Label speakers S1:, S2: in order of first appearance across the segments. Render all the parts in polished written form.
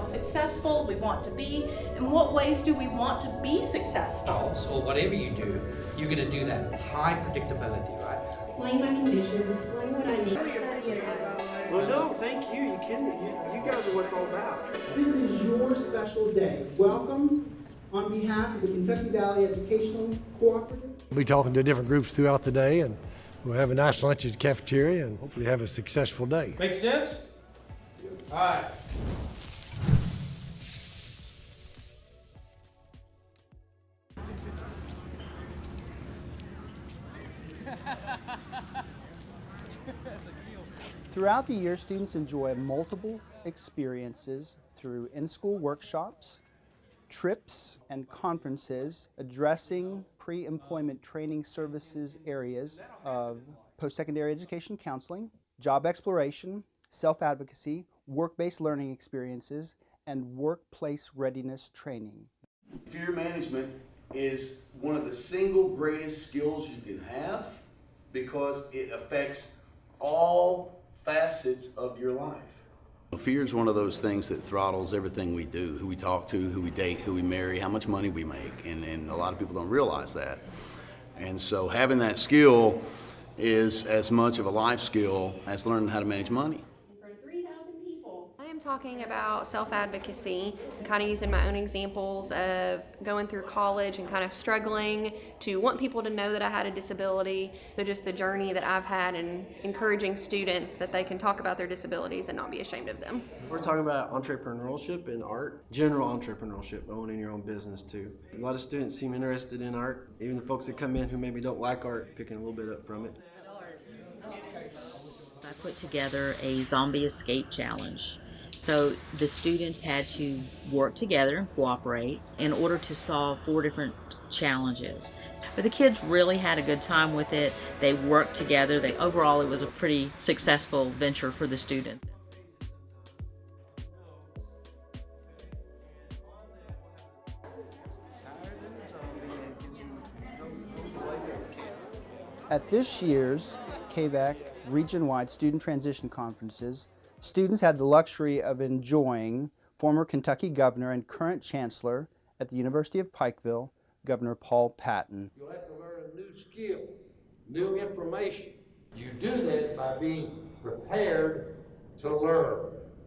S1: how successful we want to be, and what ways do we want to be successful.
S2: Or whatever you do, you're going to do that high predictability, right?
S3: Explain my conditions, explain what I need.
S4: Well, no, thank you. You guys are what it's all about.
S5: This is your special day. Welcome on behalf of the Kentucky Valley Educational Cooperative.
S6: We'll be talking to different groups throughout the day, and we'll have a nice lunch at the cafeteria and hopefully have a successful day.
S4: Make sense? All right.
S5: Throughout the year, students enjoy multiple experiences through in-school workshops, trips, and conferences addressing pre-employment training services areas of post-secondary education counseling, job exploration, self-advocacy, work-based learning experiences, and workplace readiness training.
S7: Fear management is one of the single greatest skills you can have because it affects all facets of your life. Fear is one of those things that throttles everything we do, who we talk to, who we date, who we marry, how much money we make, and a lot of people don't realize that. And so having that skill is as much of a life skill as learning how to manage money.
S3: I am talking about self-advocacy, kind of using my own examples of going through college and kind of struggling to want people to know that I had a disability. So just the journey that I've had and encouraging students that they can talk about their disabilities and not be ashamed of them.
S4: We're talking about entrepreneurship in art, general entrepreneurship, owning your own business too. A lot of students seem interested in art, even the folks that come in who maybe don't like art, picking a little bit up from it.
S8: I put together a zombie escape challenge. So the students had to work together and cooperate in order to solve 4 different challenges. But the kids really had a good time with it. They worked together. Overall, it was a pretty successful venture for the students.
S5: At this year's KVEc region-wide student transition conferences, students had the luxury of enjoying former Kentucky Governor and current Chancellor at the University of Pikeville, Governor Paul Patton.
S9: You'll have to learn a new skill, new information. You do that by being prepared to learn.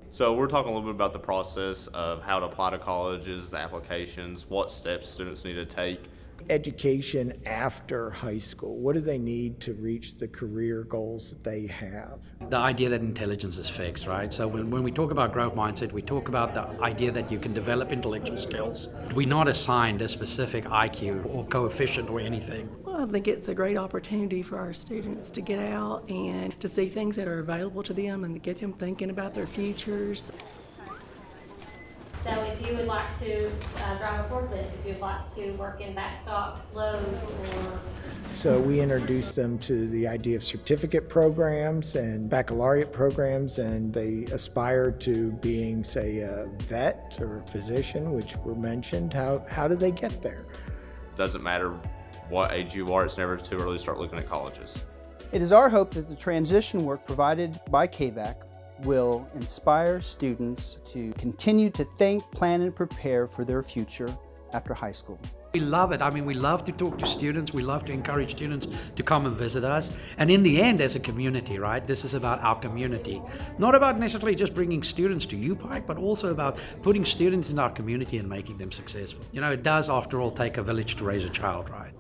S10: So we're talking a little bit about the process of how to apply to colleges, the applications, what steps students need to take.
S11: Education after high school, what do they need to reach the career goals that they have?
S2: The idea that intelligence is fixed, right? So when we talk about growth mindset, we talk about the idea that you can develop intellectual skills. We're not assigned a specific IQ or coefficient or anything.
S12: Well, I think it's a great opportunity for our students to get out and to see things that are available to them and to get them thinking about their futures.
S13: So if you would like to drive a forklift, if you'd like to work in backstop loads or...
S11: So we introduced them to the idea of certificate programs and baccalaureate programs, and they aspire to being, say, a vet or a physician, which were mentioned. How do they get there?
S10: Doesn't matter what age you are, it's never too early to start looking at colleges.
S5: It is our hope that the transition work provided by KVEc will inspire students to continue to think, plan, and prepare for their future after high school.
S2: We love it. I mean, we love to talk to students. We love to encourage students to come and visit us. And in the end, as a community, right, this is about our community. Not about necessarily just bringing students to UPike, but also about putting students in our community and making them successful. You know, it does, after all, take a village to raise a child, right?